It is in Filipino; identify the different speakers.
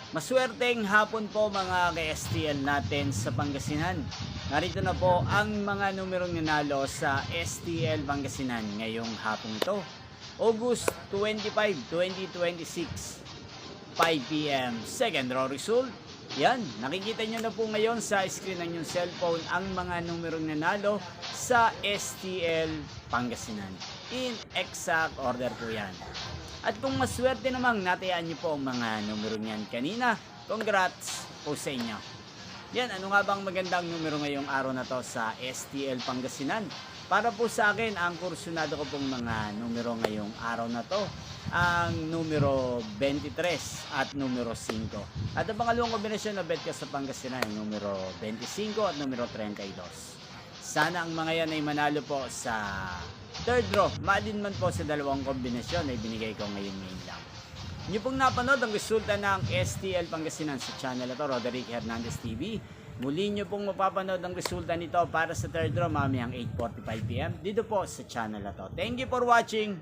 Speaker 1: Maswerteng hapon po mga ka-STL natin sa Pangasinan. Narito na po ang mga numerong nanalo sa STL Pangasinan ngayong hapon ito. August 25, 2026, 5 p.m. Second row result. Yan, nakikita nyo na po ngayon sa screen ng yung cellphone ang mga numerong nanalo sa STL Pangasinan. In exact order po yan. At kung maswerte namang natayaan nyo po ang mga numero niyan kanina, congrats po sa inyo. Yan, ano nga bang magandang numero ngayong araw na to sa STL Pangasinan? Para po sa akin, ang kursunado ko pong mga numero ngayong araw na to, ang numero 23 at numero 5. At ang pangalawang kombinasyon na bet ko sa Pangasinan, yung numero 25 at numero 32. Sana ang mga yan ay manalo po sa third draw. Madin man po sa dalawang kombinasyon na ibinigay ko ngayon lang. Niyo pong napanood ang resulta ng STL Pangasinan sa channel na to, Roderick Hernandez TV. Muli niyo pong mapapanood ang resulta nito para sa third draw mamayang 8:45 p.m. dito po sa channel na to. Thank you for watching.